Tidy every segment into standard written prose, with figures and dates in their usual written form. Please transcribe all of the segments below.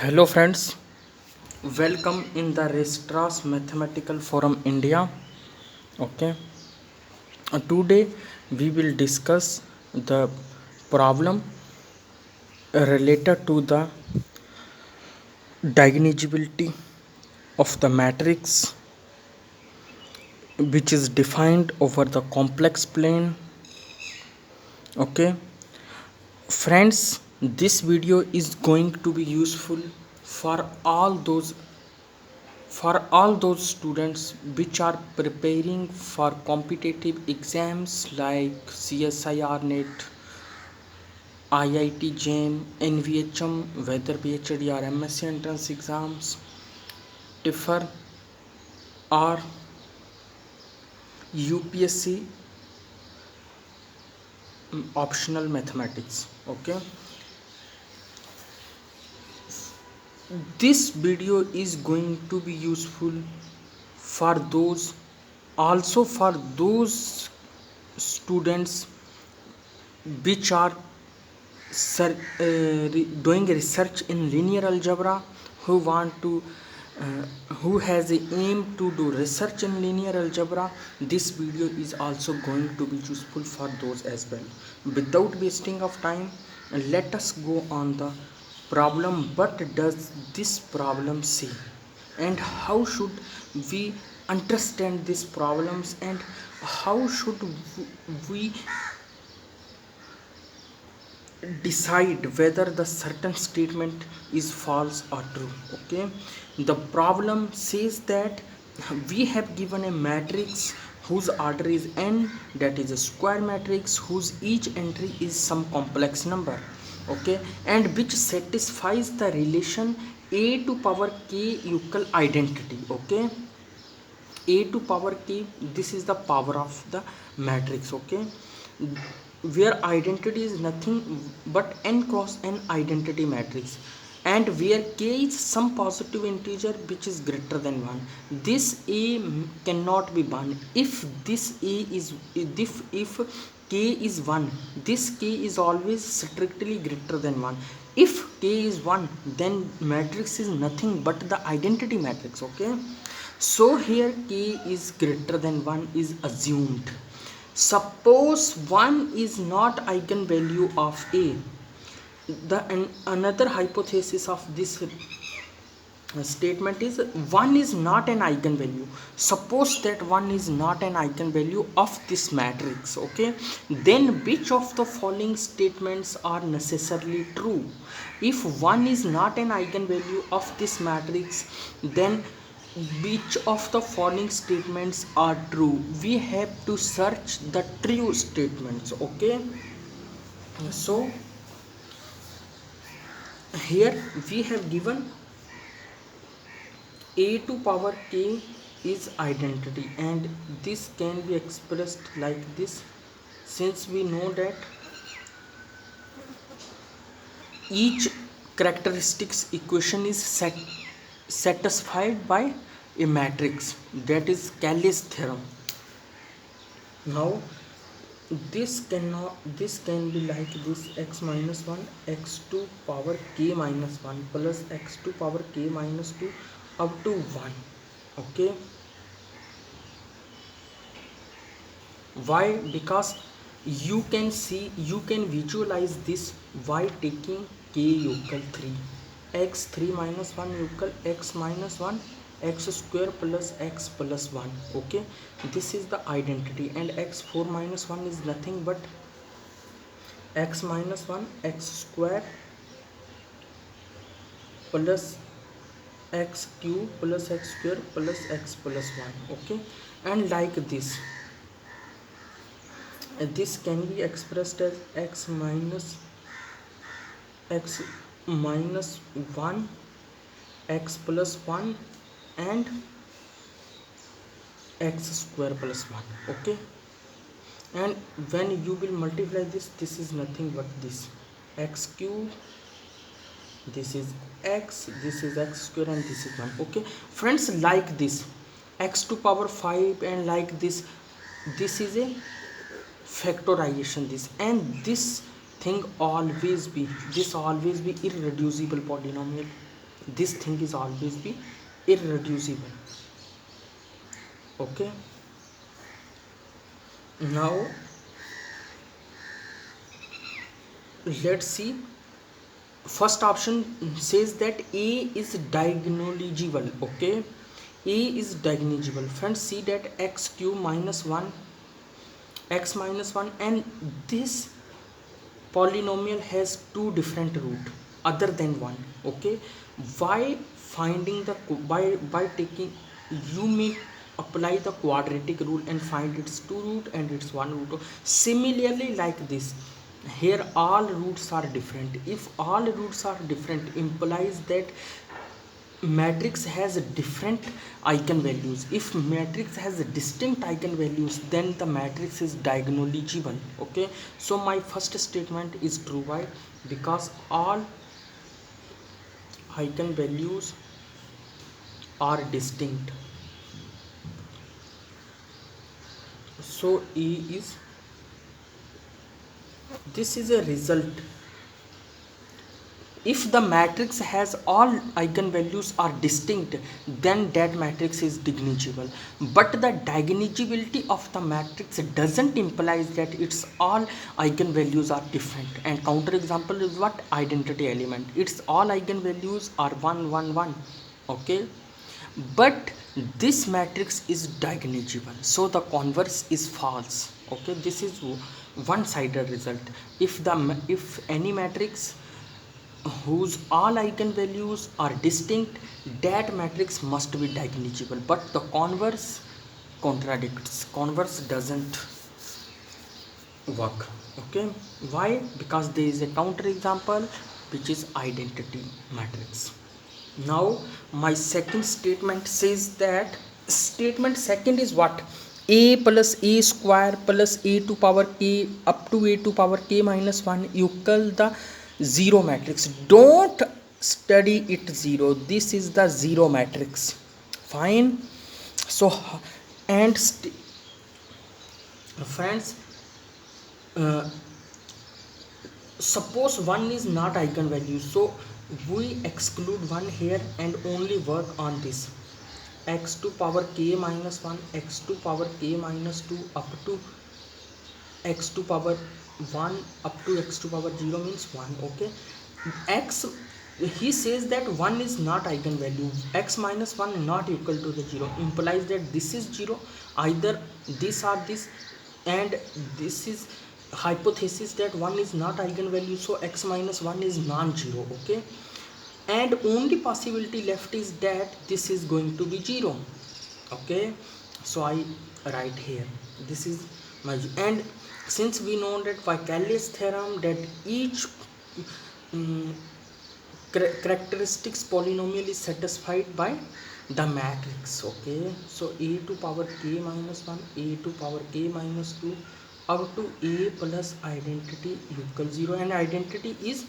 Hello friends, welcome in the Restras Mathematical Forum India. Okay, today we will discuss the problem related to the diagonalizability of the matrix which is defined over the complex plane. Okay, friends, this video is going to be useful for all those students which are preparing for competitive exams like CSIR NET, IIT JAM, NVHM, whether PhD or MSc entrance exams, TIFR or UPSC optional mathematics. Okay, this video is going to be useful for those for those students which are doing research in linear algebra, who want to who has a aim to do research in linear algebra. This video is also going to be useful for those as well. Without wasting of time, let us go on the problem. What does this problem say, and how should we understand these problems, and how should we decide whether the certain statement is false or true. Okay, the problem says that we have given a matrix whose order is n, that is a square matrix whose each entry is some complex number. Okay, and which satisfies the relation a to power k equal identity. Okay, a to power k, this is the power of the matrix. Okay, where identity is nothing but n cross n identity matrix, and where k is some positive integer which is greater than 1. This a cannot be 1 if this a is if k is 1, this k is always strictly greater than 1. If k is 1, then matrix is nothing but the identity matrix. Okay, so here k is greater than 1 is assumed. Suppose 1 is not eigenvalue of a. Another hypothesis of this statement is 1 is not an eigenvalue. Suppose that 1 is not an eigenvalue of this matrix. Okay, then which of the following statements are necessarily true? If 1 is not an eigenvalue of this matrix, then which of the following statements are true? We have to search the true statements. Okay, so here we have given a to power k is identity, and this can be expressed like this. Since we know that each characteristics equation is satisfied by a matrix, that is Calais theorem. Now this can be like this: x minus 1 x to power k minus 1 plus x to power k minus 2 up to 1. Okay, why? Because you can visualize this by taking k equal 3, x 3 minus 1 equal x minus 1 x square plus x plus 1. Okay, this is the identity, and x 4 minus 1 is nothing but x minus 1 x square plus x cube plus x square plus x plus 1. Okay, and like this can be expressed as x minus 1 x plus 1 and x square plus 1. Okay, and when you will multiply this is nothing but this x cube, this is x square, and this is 1. Okay friends, like this x to power 5, and like this is a factorization, this, and this thing always be irreducible polynomial. this thing is always be irreducible. Okay, now let's see. First option says that a is diagonalizable. Okay, a is diagonalizable. Friends, see that x cube minus 1, x minus 1, and this polynomial has two different root other than one. Okay, by finding the by taking, you may apply the quadratic rule and find its two root and its one root. Similarly, like this, here all roots are different. If all roots are different, implies that matrix has different eigenvalues. If matrix has distinct eigenvalues, then the matrix is diagonalizable. Okay, so my first statement is true. Why? Because all eigenvalues are distinct, so E is, this is a result. If the matrix has all eigenvalues are distinct, then that matrix is diagonalizable. But the diagonalizability of the matrix doesn't imply that its all eigenvalues are different. And counter example is what? Identity element. Its all eigenvalues are 1 1 1. Okay, but this matrix is diagonalizable, so the converse is false. Okay, this is one sided result. If any matrix whose all eigenvalues are distinct, that matrix must be diagonalizable. But the converse contradicts. Converse doesn't work. Okay, why? Because there is a counter example, which is identity matrix. Now my second statement says that, statement second is what? A plus a square plus a to power k up to a to power k minus 1 equal the zero matrix. Don't study it zero, this is the zero matrix. Fine. So and friends, uh, suppose 1 is not eigenvalue, so we exclude 1 here and only work on this x to power k minus 1, x to power k minus 2 up to x to power 1 up to x to power 0 means 1. Okay, x, he says that 1 is not eigenvalue, x minus 1 not equal to the 0, implies that this is 0, either this or this, and this is hypothesis that 1 is not eigenvalue, so x minus 1 is non-zero. Okay, and only possibility left is that this is going to be 0. Okay, so I write here this is my, and since we know that by Callias theorem that each um, characteristics polynomial is satisfied by the matrix. Okay, so a to power k minus 1, a to power k minus 2 up to a plus identity equal 0, and identity is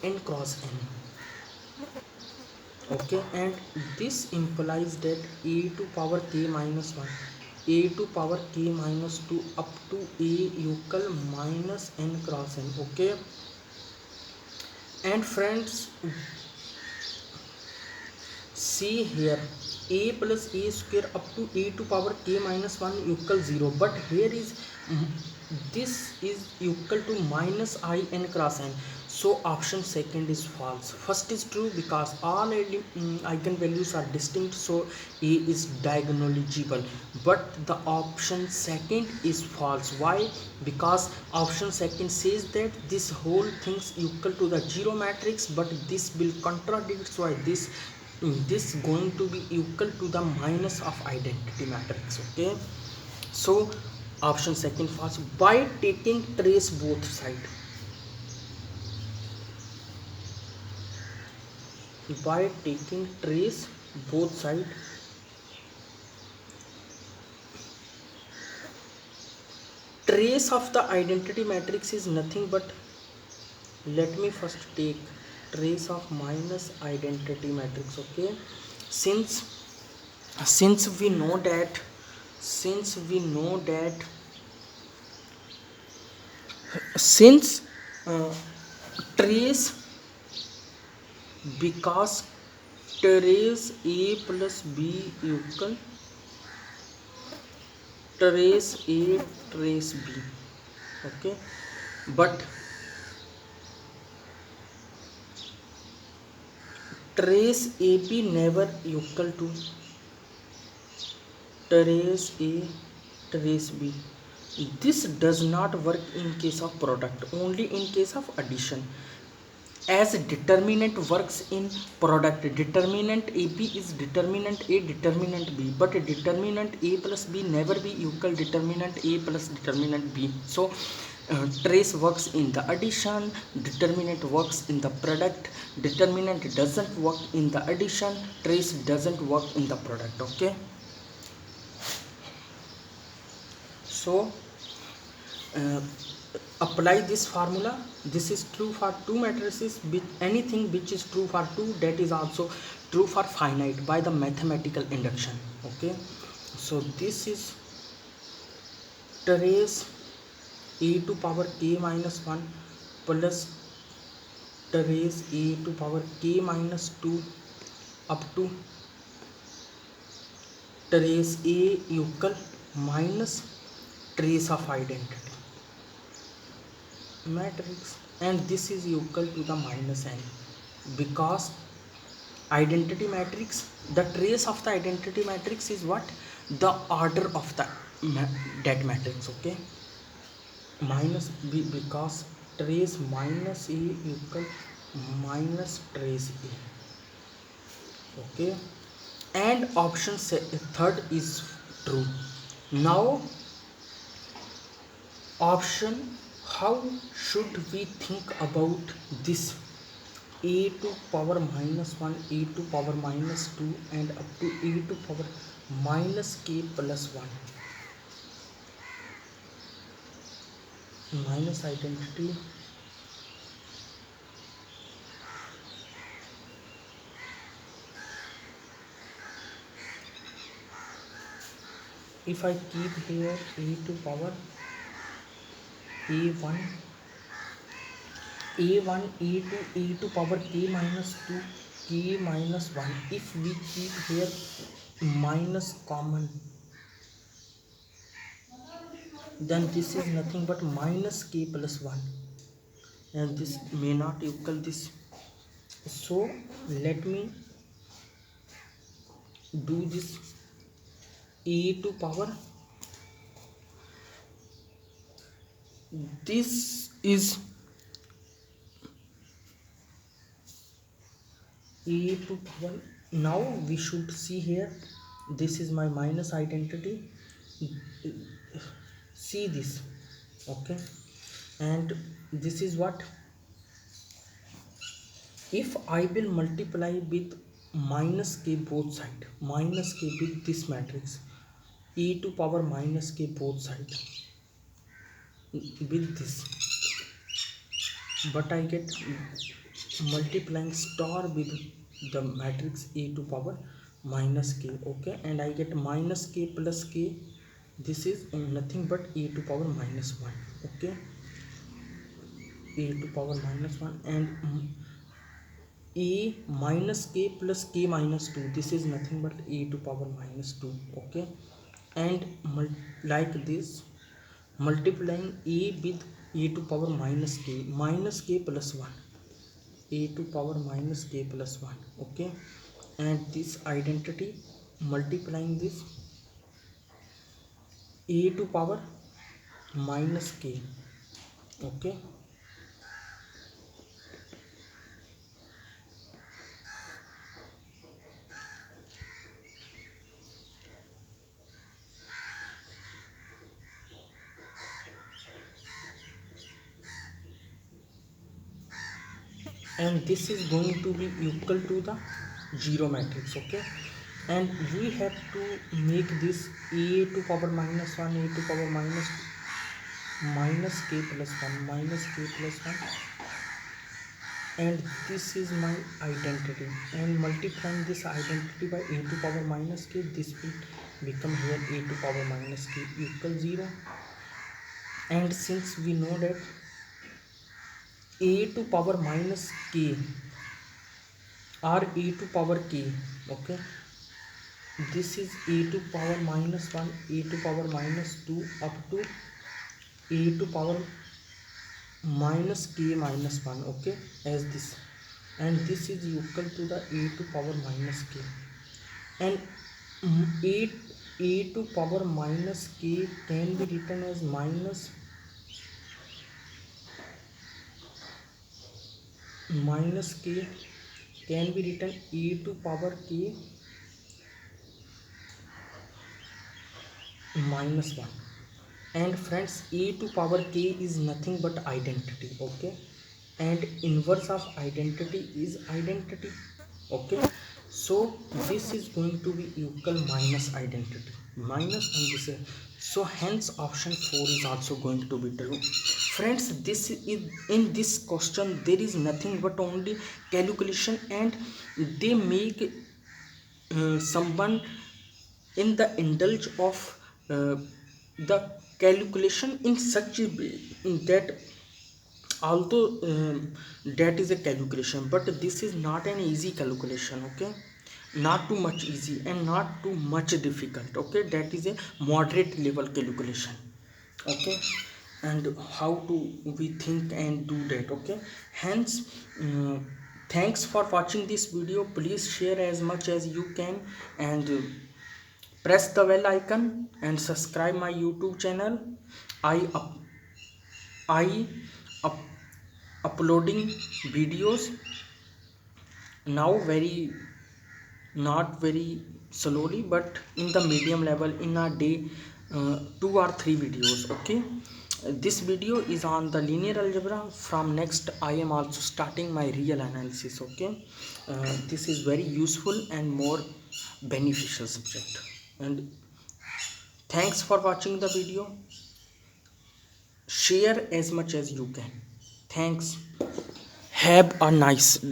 n cross n. Okay, and this implies that a to power k minus 1, a to power k minus 2 up to a equal minus n cross n. Okay, and friends, see here, a plus a square up to a to power k minus 1 equal 0, but here is this is equal to minus I n cross n, so option second is false. First is true because all eigenvalues are distinct, so a is diagonalizable, but the option second is false. Why? Because option second says that this whole thing's equal to the zero matrix, but this will contradict, so this going to be equal to the minus of identity matrix. Okay, so option second false. By taking trace both side, by taking trace both side, trace of the identity matrix is nothing but, let me first take trace of minus identity matrix. Okay, since we know that, since uh, trace because trace a plus b equal trace a trace b. Okay, but trace ab never equal to trace a trace b. This does not work in case of product, only in case of addition. As determinant works in product, determinant ab is determinant a determinant b, but determinant a plus b never be equal determinant a plus determinant b. So trace works in the addition, determinant works in the product. Determinant doesn't work in the addition, trace doesn't work in the product. Okay, so uh, apply this formula. This is true for two matrices. Anything which is true for two, that is also true for finite by the mathematical induction. Okay, so this is trace e to power k minus 1 plus trace e to power k minus 2 up to trace a equal minus trace of identity matrix, and this is equal to the minus n, because identity matrix, the trace of the identity matrix is what? The order of the that matrix. Okay, minus b, because trace minus a equal minus trace a. Okay, and option third is true. Now option, how should we think about this a to power minus 1, a to power minus 2, and up to a to power minus k plus 1 minus identity. If I keep here a to power a1 a1 a2 a to power k minus 2 k minus 1, if we keep here minus common, then this is nothing but minus k plus 1, and this may not equal this. So let me do this a to power, this is a to power. Now we should see here, this is my minus identity, see this. Okay, and this is what, if I will multiply with minus k both side, minus k with this matrix e to power minus k both side with this, but I get multiplying star with the matrix a to power minus k. Okay, and I get minus k plus k, this is nothing but a to power minus 1. Okay, a to power minus 1, and a minus k plus k minus 2, this is nothing but a to power minus 2. Okay, and like this, multiplying a with a to power minus k plus 1, a to power minus k plus 1. Okay, and this identity multiplying this a to power minus k. Okay, and this is going to be equal to the zero matrix. Okay, and we have to make this a to power minus 1, a to power minus k plus 1, minus k plus 1, and this is my identity, and multiplying this identity by a to power minus k, this will become here a to power minus k equal 0. And since we know that a to power minus k or e to power k. Okay, this is e to power minus 1, e to power minus 2 up to e to power minus k minus 1. Okay, as this, and this is equal to the e to power minus k, and e to power minus k can be written as minus k can be written e to power k minus 1. And friends, e to power k is nothing but identity. Okay, and inverse of identity is identity. Okay, so this is going to be equal minus identity minus, and this is, so hence option 4 is also going to be true. Friends, this is, in this question there is nothing but only calculation, and they make someone in the indulge of uh, the calculation in such a way that although that is a calculation, but this is not an easy calculation. Okay, not too much easy and not too much difficult. Okay, that is a moderate level calculation. Okay, and how to we think and do that. Okay, hence thanks for watching this video. Please share as much as you can, and press the bell icon and subscribe my YouTube channel. I up, uploading videos now, very not very slowly, but in the medium level, in a day 2 or 3 videos. Okay, this video is on the linear algebra. From next I am also starting my real analysis. Okay, this is very useful and more beneficial subject. And thanks for watching the video. Share as much as you can. Thanks. Have a nice